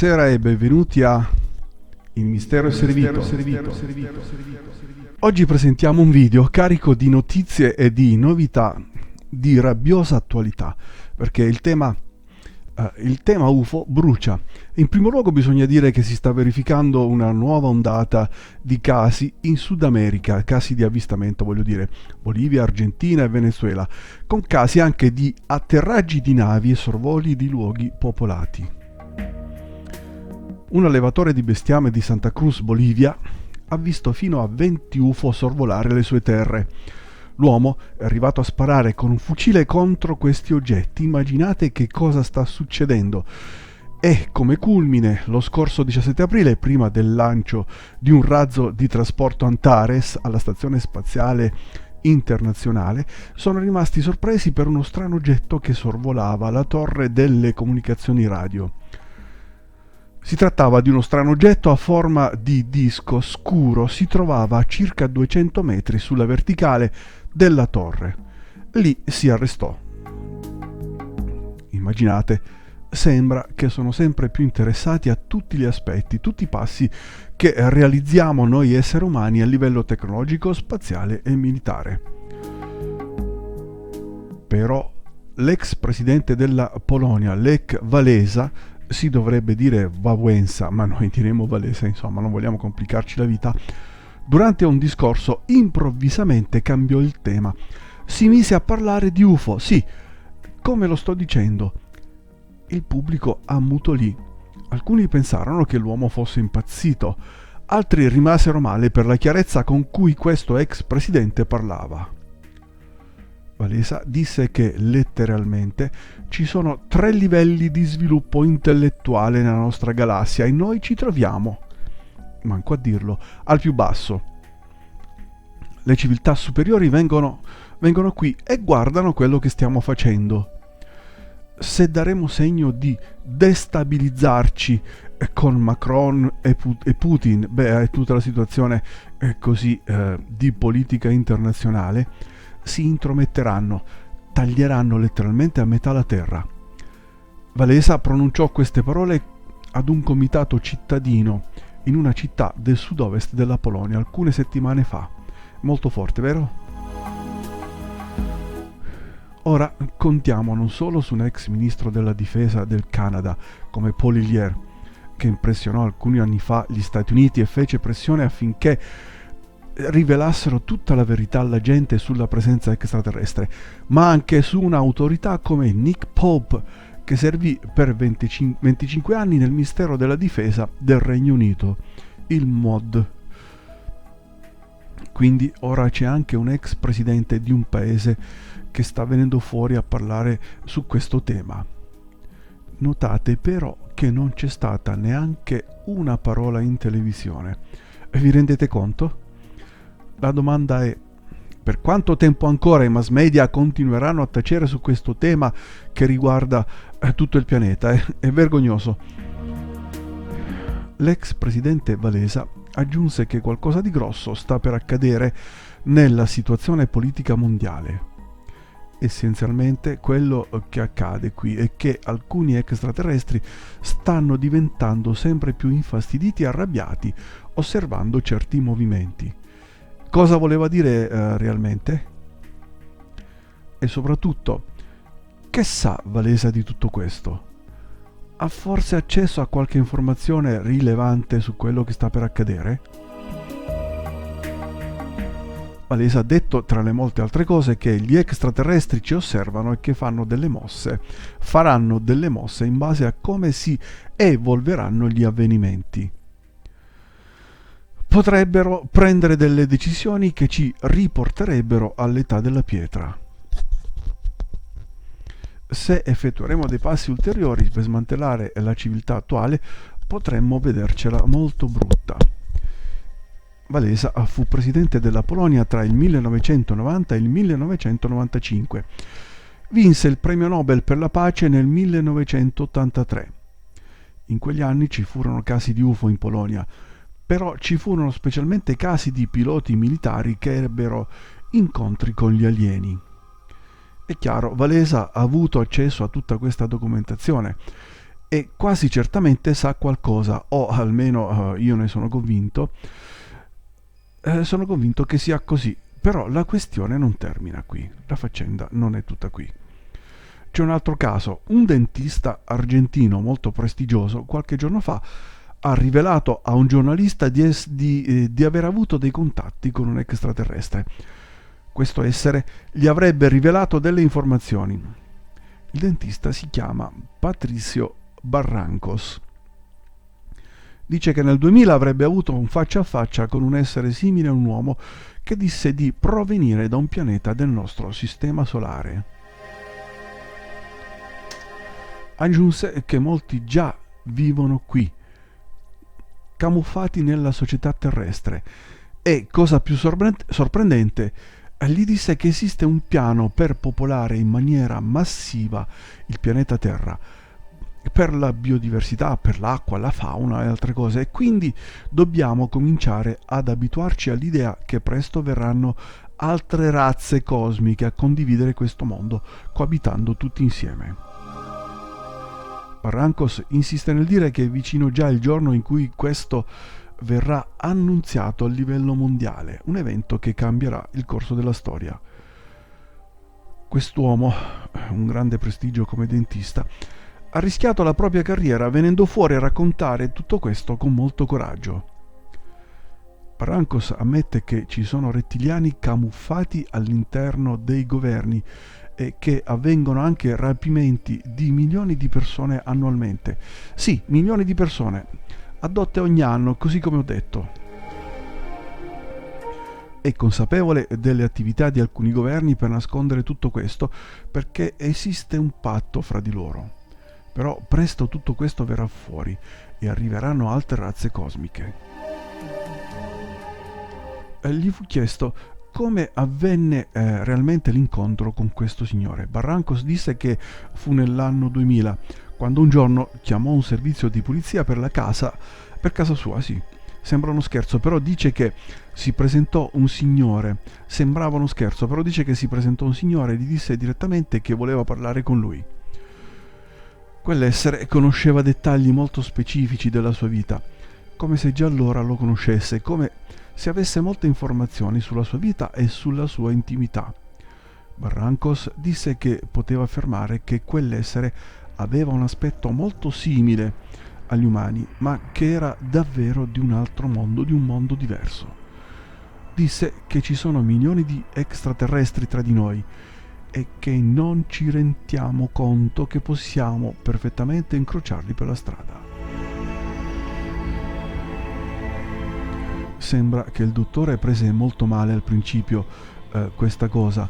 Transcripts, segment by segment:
Buonasera e benvenuti a Il Mistero è Servito. Oggi presentiamo un video carico di notizie e di novità di rabbiosa attualità, perché il tema UFO brucia. In primo luogo bisogna dire che si sta verificando una nuova ondata di casi in Sud America, casi di avvistamento, voglio dire, Bolivia, Argentina e Venezuela, con casi anche di atterraggi di navi e sorvoli di luoghi popolati. Un allevatore di bestiame di Santa Cruz, Bolivia, ha visto fino a 20 UFO sorvolare le sue terre. L'uomo è arrivato a sparare con un fucile contro questi oggetti. Immaginate che cosa sta succedendo. E come culmine, lo scorso 17 aprile, prima del lancio di un razzo di trasporto Antares alla Stazione Spaziale Internazionale, sono rimasti sorpresi per uno strano oggetto che sorvolava la torre delle comunicazioni radio. Si trattava di uno strano oggetto a forma di disco scuro, si trovava a circa 200 metri sulla verticale della torre. Lì si arrestò. Immaginate, sembra che sono sempre più interessati a tutti gli aspetti, tutti i passi che realizziamo noi esseri umani a livello tecnologico, spaziale e militare. Però l'ex presidente della Polonia, Lech Walesa, si dovrebbe dire Wałęsa, ma noi diremo Walesa, insomma, non vogliamo complicarci la vita. Durante un discorso improvvisamente cambiò il tema. Si mise a parlare di UFO, sì, come lo sto dicendo. Il pubblico ammutolì. Alcuni pensarono che l'uomo fosse impazzito, altri rimasero male per la chiarezza con cui questo ex presidente parlava. Walesa disse che letteralmente ci sono 3 livelli di sviluppo intellettuale nella nostra galassia e noi ci troviamo, manco a dirlo, al più basso. Le civiltà superiori vengono qui e guardano quello che stiamo facendo. Se daremo segno di destabilizzarci con Macron e Putin, è tutta la situazione così di politica internazionale, si intrometteranno, taglieranno letteralmente a metà la terra. Walesa pronunciò queste parole ad un comitato cittadino in una città del sud-ovest della Polonia alcune settimane fa. Molto forte, vero? Ora contiamo non solo su un ex ministro della difesa del Canada come Paul Hillier, che impressionò alcuni anni fa gli Stati Uniti e fece pressione affinché rivelassero tutta la verità alla gente sulla presenza extraterrestre, ma anche su un'autorità come Nick Pope, che servì per 25 anni nel Ministero della Difesa del Regno Unito, il MOD. Quindi ora c'è anche un ex presidente di un paese che sta venendo fuori a parlare su questo tema. Notate però che non c'è stata neanche una parola in televisione. Vi rendete conto? La domanda è: per quanto tempo ancora i mass media continueranno a tacere su questo tema che riguarda tutto il pianeta? È vergognoso. L'ex presidente Walesa aggiunse che qualcosa di grosso sta per accadere nella situazione politica mondiale. Essenzialmente quello che accade qui è che alcuni extraterrestri stanno diventando sempre più infastiditi e arrabbiati osservando certi movimenti. Cosa voleva dire realmente? E soprattutto, che sa Walesa di tutto questo? Ha forse accesso a qualche informazione rilevante su quello che sta per accadere? Walesa ha detto, tra le molte altre cose, che gli extraterrestri ci osservano e che faranno delle mosse in base a come si evolveranno gli avvenimenti. Potrebbero prendere delle decisioni che ci riporterebbero all'età della pietra. Se effettueremo dei passi ulteriori per smantellare la civiltà attuale, potremmo vedercela molto brutta. Walesa fu presidente della Polonia tra il 1990 e il 1995. Vinse il premio Nobel per la pace nel 1983. In quegli anni ci furono casi di UFO in Polonia, però ci furono specialmente casi di piloti militari che ebbero incontri con gli alieni. È chiaro, Walesa ha avuto accesso a tutta questa documentazione e quasi certamente sa qualcosa, o almeno io ne sono convinto. Sono convinto che sia così, però la questione non termina qui, la faccenda non è tutta qui. C'è un altro caso: un dentista argentino molto prestigioso qualche giorno fa ha rivelato a un giornalista di aver avuto dei contatti con un extraterrestre. Questo essere gli avrebbe rivelato delle informazioni. Il dentista si chiama Patricio Barrancos. Dice che nel 2000 avrebbe avuto un faccia a faccia con un essere simile a un uomo che disse di provenire da un pianeta del nostro sistema solare. Aggiunse che molti già vivono qui, camuffati nella società terrestre, e, cosa più sorprendente, gli disse che esiste un piano per popolare in maniera massiva il pianeta Terra, per la biodiversità, per l'acqua, la fauna e altre cose, e quindi dobbiamo cominciare ad abituarci all'idea che presto verranno altre razze cosmiche a condividere questo mondo, coabitando tutti insieme. Barrancos insiste nel dire che è vicino già il giorno in cui questo verrà annunziato a livello mondiale, un evento che cambierà il corso della storia. Quest'uomo, un grande prestigio come dentista, ha rischiato la propria carriera venendo fuori a raccontare tutto questo con molto coraggio. Barrancos ammette che ci sono rettiliani camuffati all'interno dei governi e che avvengono anche rapimenti di milioni di persone annualmente. Sì, milioni di persone, adotte ogni anno, così come ho detto. È consapevole delle attività di alcuni governi per nascondere tutto questo, perché esiste un patto fra di loro. Però presto tutto questo verrà fuori e arriveranno altre razze cosmiche. Gli fu chiesto come avvenne realmente l'incontro con questo signore. Barrancos disse che fu nell'anno 2000, quando un giorno chiamò un servizio di polizia per casa sua, sì. Sembra uno scherzo, però dice che si presentò un signore. Sembrava uno scherzo, però dice che si presentò un signore e gli disse direttamente che voleva parlare con lui. Quell'essere conosceva dettagli molto specifici della sua vita, come se già allora lo conoscesse, come se avesse molte informazioni sulla sua vita e sulla sua intimità. Barrancos disse che poteva affermare che quell'essere aveva un aspetto molto simile agli umani, ma che era davvero di un altro mondo, di un mondo diverso. Disse che ci sono milioni di extraterrestri tra di noi e che non ci rendiamo conto che possiamo perfettamente incrociarli per la strada. Sembra che il dottore prese molto male al principio questa cosa.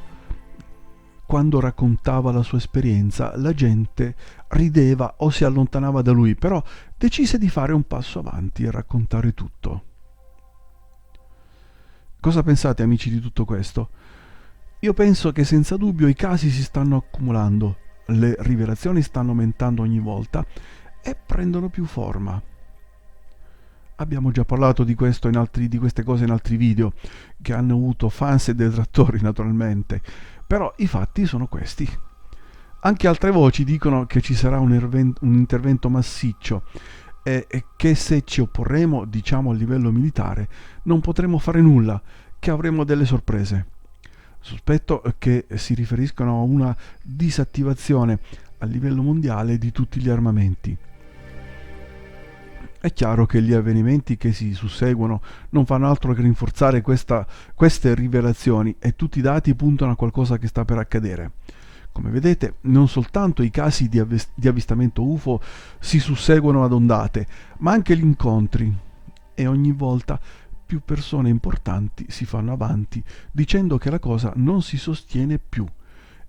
Quando raccontava la sua esperienza, la gente rideva o si allontanava da lui, però decise di fare un passo avanti e raccontare tutto. Cosa pensate, amici, di tutto questo? Io penso che senza dubbio i casi si stanno accumulando, le rivelazioni stanno aumentando ogni volta e prendono più forma. Abbiamo già parlato di queste cose in altri video, che hanno avuto fans e detrattori naturalmente, però i fatti sono questi. Anche altre voci dicono che ci sarà un intervento massiccio e che se ci opporremo, diciamo a livello militare, non potremo fare nulla, che avremo delle sorprese. Sospetto che si riferiscono a una disattivazione a livello mondiale di tutti gli armamenti. È chiaro che gli avvenimenti che si susseguono non fanno altro che rinforzare queste rivelazioni e tutti i dati puntano a qualcosa che sta per accadere. Come vedete, non soltanto i casi di avvistamento UFO si susseguono ad ondate, ma anche gli incontri, e ogni volta più persone importanti si fanno avanti dicendo che la cosa non si sostiene più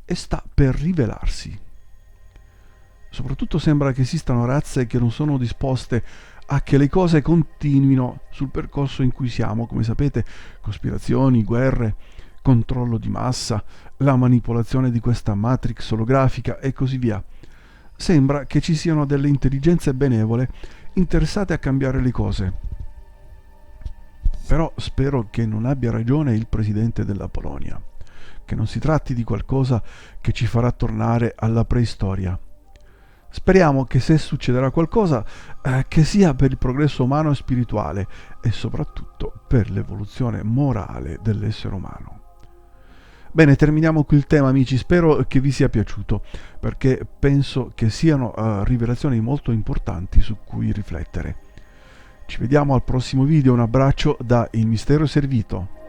e sta per rivelarsi. Soprattutto sembra che esistano razze che non sono disposte a che le cose continuino sul percorso in cui siamo. Come sapete, cospirazioni, guerre, controllo di massa, la manipolazione di questa matrix olografica e così via. Sembra che ci siano delle intelligenze benevole interessate a cambiare le cose. Però spero che non abbia ragione il presidente della Polonia, che non si tratti di qualcosa che ci farà tornare alla preistoria. Speriamo che se succederà qualcosa, che sia per il progresso umano e spirituale e soprattutto per l'evoluzione morale dell'essere umano. Bene, terminiamo qui il tema, amici. Spero che vi sia piaciuto, perché penso che siano rivelazioni molto importanti su cui riflettere. Ci vediamo al prossimo video. Un abbraccio da Il Mistero è Servito.